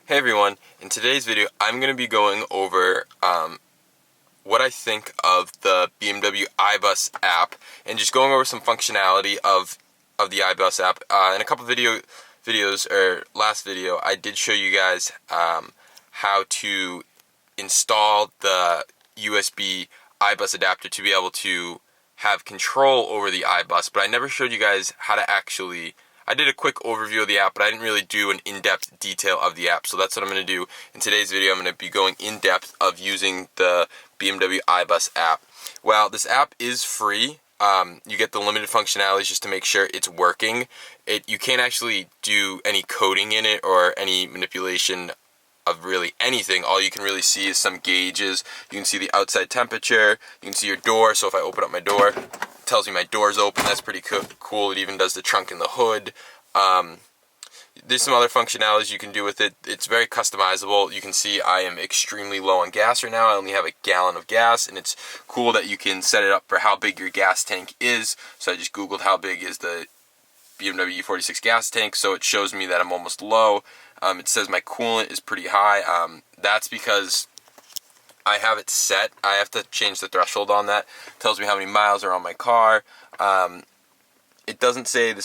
Hey everyone, in today's video I'm going to be going over what I think of the BMW IBUS app and just going over some functionality of the IBUS app. In a couple videos, or last video, I did show you guys how to install the USB IBUS adapter to be able to have control over the IBUS, but I never showed you guys how to actually. I did a quick overview of the app, but I didn't really do an in-depth detail of the app. So that's what I'm going to do in today's video. I'm going to be going in-depth of using the BMW IBUS app. Well, this app is free. You get the limited functionalities just to make sure it's working. You can't actually do any coding in it or any manipulation of really anything. All you can really see is some gauges. You can see the outside temperature. You can see your door. So if I open up my door, tells me my door's open. That's pretty cool. It even does the trunk and the hood. There's some other functionalities you can do with it. It's very customizable. You can see I am extremely low on gas right now. I only have a gallon of gas, and it's cool that you can set it up for how big your gas tank is. So I just googled how big is the BMW E46 gas tank, so it shows me that I'm almost low. It says my coolant is pretty high. That's because I have it set. I have to change the threshold on that. It tells me how many miles are on my car. It doesn't say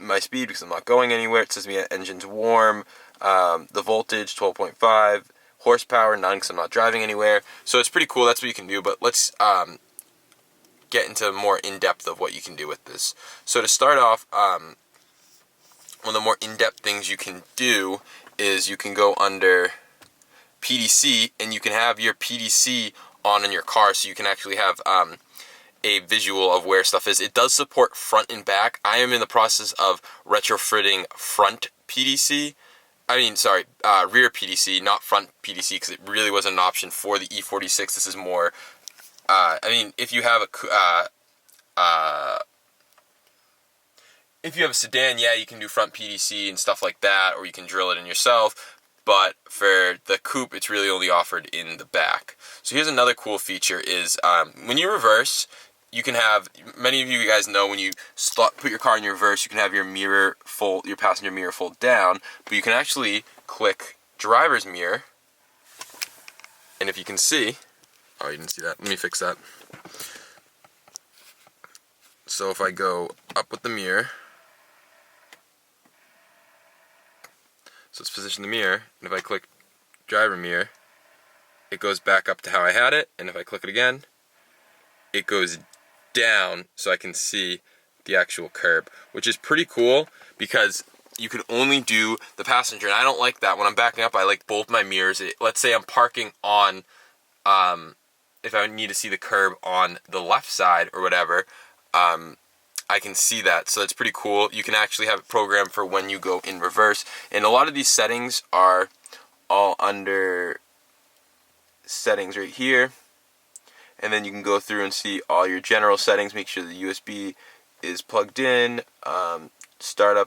my speed because I'm not going anywhere. It says me engine's warm. The voltage 12.5. Horsepower none because I'm not driving anywhere. So it's pretty cool. That's what you can do. But let's get into more in-depth of what you can do with this. So to start off, one of the more in-depth things you can do is you can go under PDC, and you can have your PDC on in your car, so you can actually have a visual of where stuff is. It does support front and back. I am in the process of retrofitting front PDC. Rear PDC, not front PDC, because it really wasn't an option for the E46. This is more, if you have a sedan, yeah, you can do front PDC and stuff like that, or you can drill it in yourself. But for the coupe, it's really only offered in the back. So here's another cool feature is when you reverse, you can have, many of you guys know when you put your car in your reverse, you can have your passenger mirror fold down, but you can actually click driver's mirror. And if you can see, oh, you didn't see that. Let me fix that. So if I go up with the mirror, so it's positioned the mirror, and if I click driver mirror, it goes back up to how I had it, and if I click it again, it goes down so I can see the actual curb, which is pretty cool because you can only do the passenger, and I don't like that. When I'm backing up, I like both my mirrors. Let's say I'm parking on, if I need to see the curb on the left side or whatever, I can see that, so it's pretty cool. You can actually have it programmed for when you go in reverse, and a lot of these settings are all under settings right here, and then you can go through and see all your general settings. Make sure the USB is plugged in, start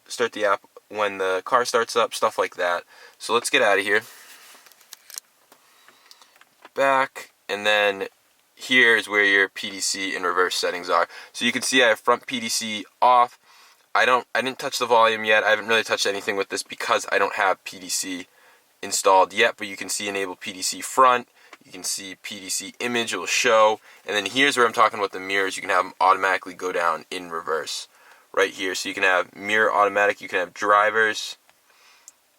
the app when the car starts up, stuff like that. So let's get out of here, back, and then here is where your PDC and reverse settings are. So you can see I have front PDC off. I didn't touch the volume yet. I haven't really touched anything with this because I don't have PDC installed yet, but you can see enable PDC front. You can see PDC image, it will show. And then here's where I'm talking about the mirrors. You can have them automatically go down in reverse right here. So you can have mirror automatic, you can have drivers,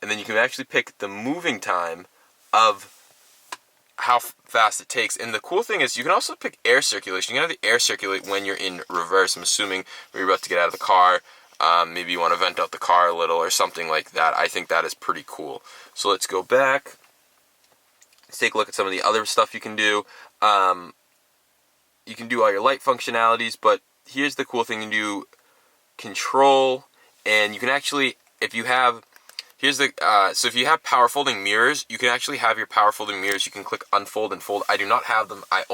and then you can actually pick the moving time of how fast it takes. And the cool thing is you can also pick air circulation. You can have the air circulate when you're in reverse. I'm assuming when you're about to get out of the car, maybe you want to vent out the car a little or something like that. I think that is pretty cool. So let's go back. Let's take a look at some of the other stuff you can do. You can do all your light functionalities, but here's the cool thing. You can do control, and you can actually, if you have, so if you have power folding mirrors, you can actually have your power folding mirrors. You can click unfold and fold. I do not have them. I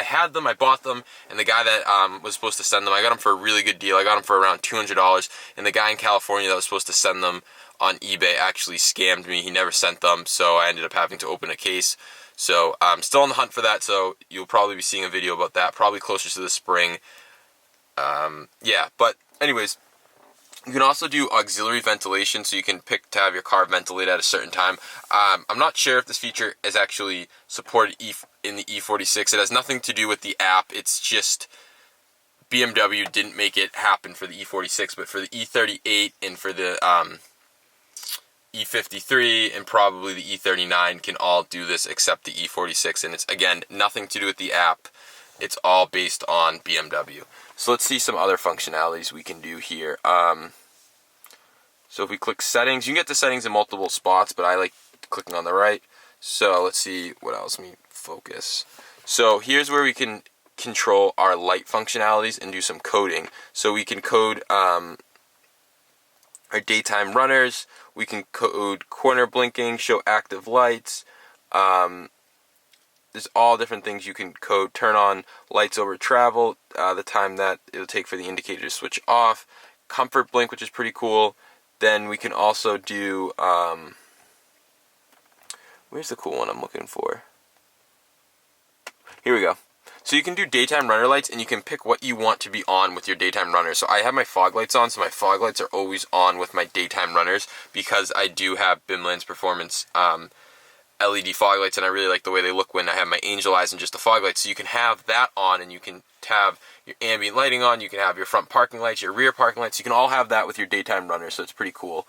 had them, I bought them, and the guy that was supposed to send them, I got them for a really good deal. I got them for around $200, and the guy in California that was supposed to send them on eBay actually scammed me. He never sent them, so I ended up having to open a case. So I'm still on the hunt for that, so you'll probably be seeing a video about that, probably closer to the spring. Yeah, but anyways, You can also do auxiliary ventilation, so you can pick to have your car ventilate at a certain time. I'm not sure if this feature is actually supported in the E46. It has nothing to do with the app. It's just BMW didn't make it happen for the E46, but for the E38 and for the E53 and probably the E39 can all do this except the E46. And it's, again, nothing to do with the app. It's all based on BMW. So let's see some other functionalities we can do here. So if we click settings, you can get the settings in multiple spots, but I like clicking on the right. So let's see what else. Let me focus. So here's where we can control our light functionalities and do some coding. So we can code our daytime runners. We can code corner blinking, show active lights. There's all different things you can code. Turn on lights over travel, the time that it'll take for the indicator to switch off. Comfort blink, which is pretty cool. Then we can also do, where's the cool one I'm looking for? Here we go. So you can do daytime runner lights, and you can pick what you want to be on with your daytime runners. So I have my fog lights on, so my fog lights are always on with my daytime runners because I do have Bimlands Performance LED fog lights, and I really like the way they look when I have my angel eyes and just the fog lights. So you can have that on, and you can have your ambient lighting on, you can have your front parking lights, your rear parking lights. You can all have that with your daytime runners, so it's pretty cool.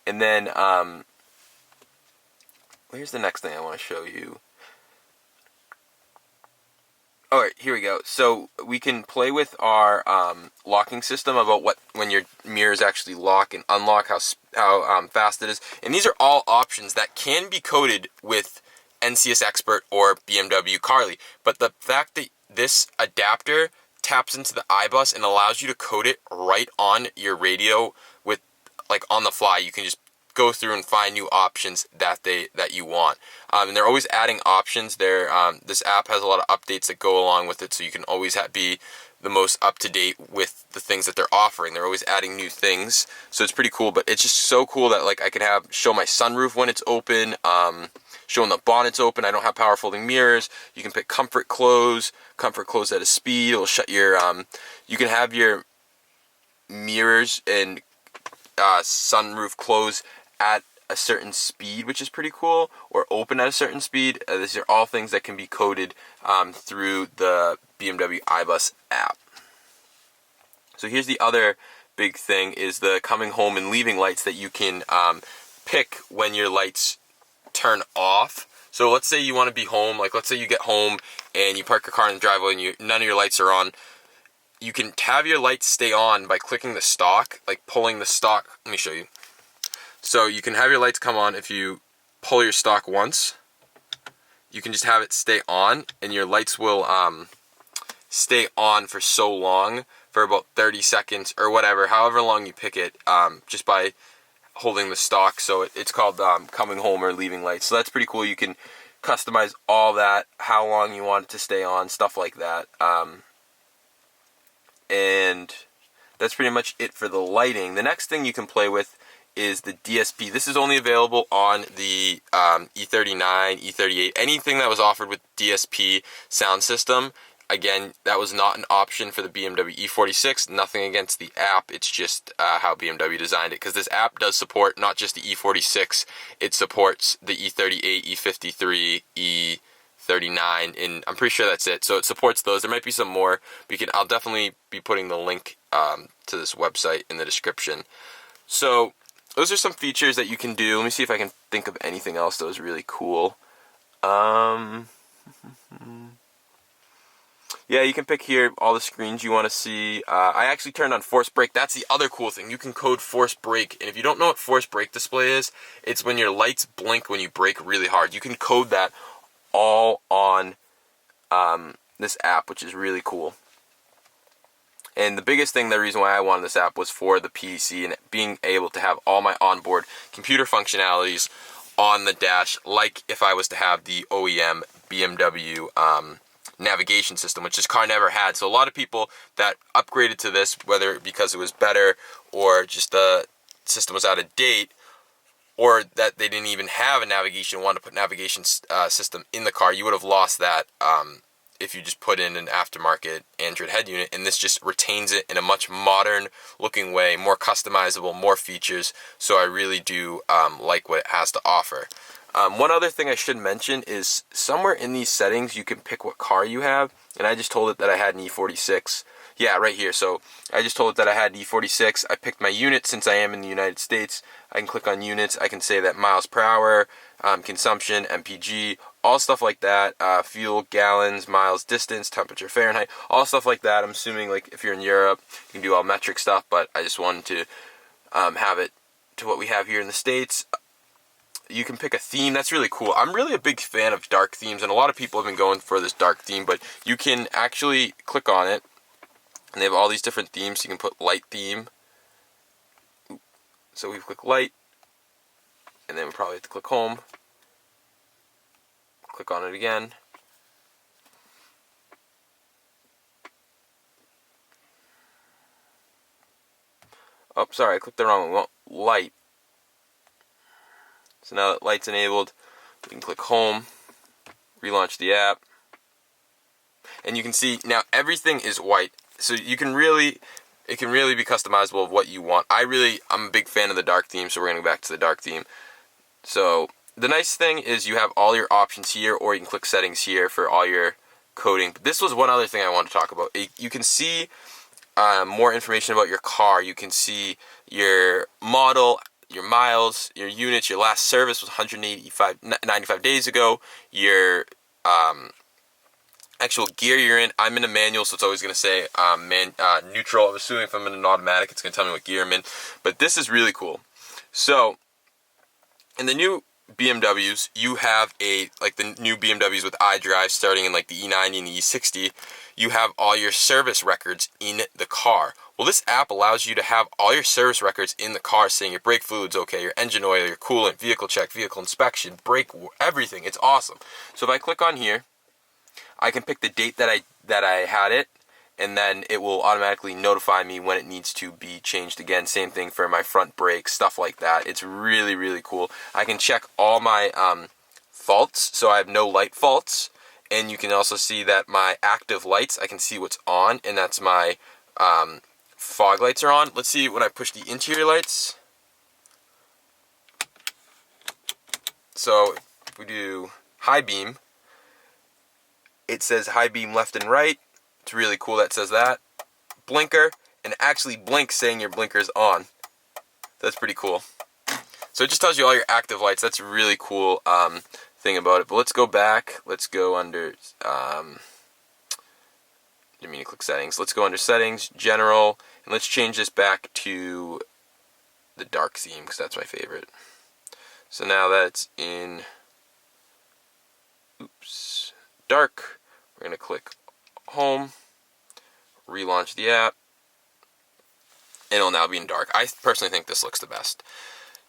And then, here's the next thing I want to show you. Alright, here we go. So we can play with our locking system about when your mirrors actually lock and unlock, how fast it is. And these are all options that can be coded with NCS Expert or BMW Carly. But the fact that this adapter taps into the IBUS and allows you to code it right on your radio with, like, on the fly, you can just go through and find new options that you want. And they're always adding options. This app has a lot of updates that go along with it, so you can always be the most up-to-date with the things that they're offering. They're always adding new things, so it's pretty cool. But it's just so cool that, like, I can show my sunroof when it's open, showing the bonnet's open. I don't have power folding mirrors. You can pick comfort close at a speed. It'll shut your you can have your mirrors and sunroof close at a certain speed, which is pretty cool, or open at a certain speed. These are all things that can be coded through the BMW IBUS app. So here's the other big thing, is the coming home and leaving lights that you can pick when your lights turn off. So let's say you want to be home, like let's say you get home and you park your car in the driveway and none of your lights are on. You can have your lights stay on by clicking the stalk, like pulling the stalk. Let me show you. So you can have your lights come on if you pull your stalk once. You can just have it stay on, and your lights will stay on for so long, for about 30 seconds or whatever, however long you pick it, just by holding the stalk. So it's called coming home or leaving lights. So that's pretty cool. You can customize all that, how long you want it to stay on, stuff like that. And that's pretty much it for the lighting. The next thing you can play with is the DSP. This is only available on the E39, E38, anything that was offered with DSP sound system. Again, that was not an option for the BMW E46. Nothing against the app, it's just how BMW designed it, because this app does support not just the E46, it supports the E38, E53, E39, and I'm pretty sure that's it. So it supports those. There might be some more. I'll definitely be putting the link to this website in the description. So those are some features that you can do. Let me see if I can think of anything else that was really cool. Yeah, you can pick here all the screens you want to see. I actually turned on force brake. That's the other cool thing. You can code force brake. And if you don't know what force brake display is, it's when your lights blink when you brake really hard. You can code that all on this app, which is really cool. And the biggest thing, the reason why I wanted this app was for the PC and being able to have all my onboard computer functionalities on the dash, like if I was to have the OEM BMW navigation system, which this car never had. So a lot of people that upgraded to this, whether because it was better or just the system was out of date, or that they didn't even have a navigation, wanted to put navigation system in the car, you would have lost that if you just put in an aftermarket Android head unit, and this just retains it in a much modern looking way, more customizable, more features. So I really do like what it has to offer. One other thing I should mention is somewhere in these settings you can pick what car you have, and I just told it that I had an E46. Yeah, right here. So I just told it that I had an E46. I picked my unit since I am in the United States. I can click on units. I can say that miles per hour, consumption, MPG, all stuff like that, fuel, gallons, miles, distance, temperature, Fahrenheit, all stuff like that. I'm assuming like if you're in Europe, you can do all metric stuff, but I just wanted to have it to what we have here in the States. You can pick a theme. That's really cool. I'm really a big fan of dark themes, and a lot of people have been going for this dark theme, but you can actually click on it, and they have all these different themes. You can put light theme. So we click light, and then we probably have to click home. Click on it again. Oh, sorry, I clicked the wrong one. We want light. So now that light's enabled, we can click home, relaunch the app, and you can see now everything is white. So you can really, it can really be customizable of what you want. I'm a big fan of the dark theme, so we're gonna go back to the dark theme. So the nice thing is you have all your options here, or you can click settings here for all your coding. But this was one other thing I wanted to talk about. You can see more information about your car. You can see your model, your miles, your units, your last service was 95 days ago, your actual gear you're in. I'm in a manual, so it's always going to say neutral. I'm assuming if I'm in an automatic, it's going to tell me what gear I'm in. But this is really cool. So, in the new BMWs, you have like the new BMWs with iDrive starting in like the E90 and the E60, you have all your service records in the car. Well, this app allows you to have all your service records in the car, saying your brake fluid's okay, your engine oil, your coolant, vehicle check, vehicle inspection, brake, everything. It's awesome. So if I click on here, I can pick the date that I had it, and then it will automatically notify me when it needs to be changed again. Same thing for my front brakes, stuff like that. It's really, really cool. I can check all my faults, so I have no light faults, and you can also see that my active lights, I can see what's on, and that's my fog lights are on. Let's see when I push the interior lights. So if we do high beam, it says high beam left and right. It's really cool that says that. Blinker, and actually blinks saying your blinker's on. That's pretty cool. So it just tells you all your active lights. That's a really cool thing about it. But let's go back. Let's go under, didn't mean to click settings. Let's go under settings, general, and let's change this back to the dark theme, because that's my favorite. So now that's in, dark. We're going to click home, relaunch the app, and it'll now be in dark. I personally think this looks the best.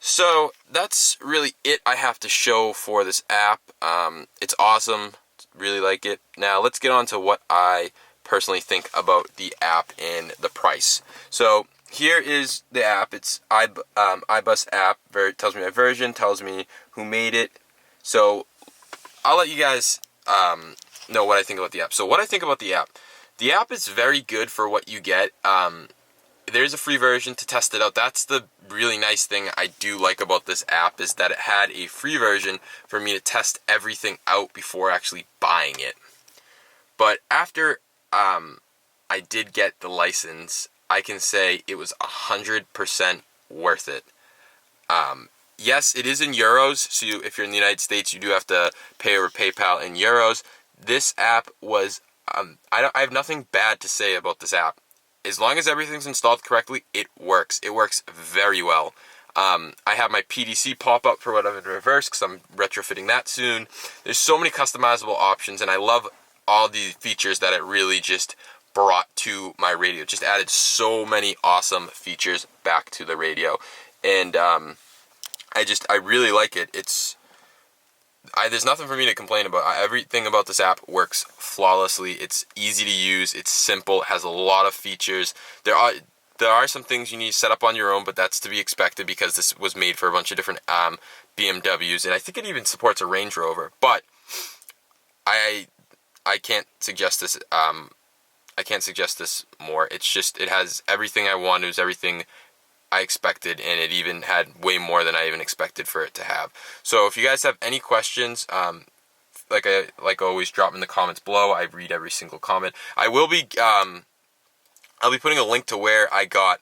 So that's really it I have to show for this app. It's awesome. Really like it. Now let's get on to what I personally think about the app and the price. So here is the app. It's IBUS app. It tells me my version, tells me who made it. So I'll let you guys know what I think about the app. So what I think about the app is very good for what you get. There's a free version to test it out. That's the really nice thing I do like about this app, is that it had a free version for me to test everything out before actually buying it. But after I did get the license, I can say it was 100% worth it. Yes, it is in euros, so if you're in the United States, you do have to pay over PayPal in euros. This app was, I have nothing bad to say about this app. As long as everything's installed correctly, it works. It works very well. I have my PDC pop up for what I'm in reverse, because I'm retrofitting that soon. There's so many customizable options, and I love all the features that it really just brought to my radio. It just added so many awesome features back to the radio, and I really like it. There's nothing for me to complain about. Everything about this app works flawlessly. It's easy to use. It's simple. It has a lot of features. There are some things you need to set up on your own, but that's to be expected because this was made for a bunch of different BMWs, and I think it even supports a Range Rover. But I I can't suggest this. I can't suggest this more. It's just, it has everything I want. It was everything I expected, and it even had way more than I even expected for it to have. So if you guys have any questions, like always, drop in the comments below. I read every single comment. I'll be putting a link to where I got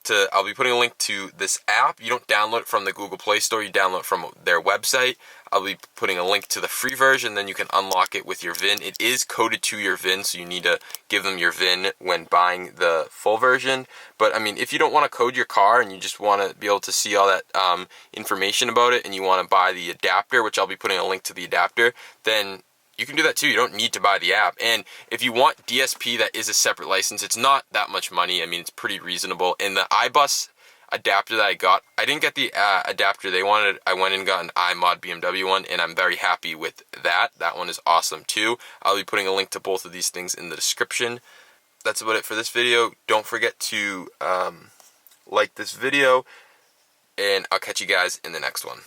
to. I'll be putting a link to this app. You don't download it from the Google Play Store. You download it from their website. I'll be putting a link to the free version. Then you can unlock it with your VIN. It is coded to your VIN, so you need to give them your VIN when buying the full version. But I mean, if you don't want to code your car and you just want to be able to see all that information about it, and you want to buy the adapter, which I'll be putting a link to the adapter, then you can do that too. You don't need to buy the app. And if you want DSP, that is a separate license. It's not that much money. I mean, it's pretty reasonable. And the IBUS adapter that I got, I didn't get the adapter they wanted. I went and got an iMod BMW one, and I'm very happy with that. That one is awesome too. I'll be putting a link to both of these things in the description. That's about it for this video. Don't forget to like this video, and I'll catch you guys in the next one.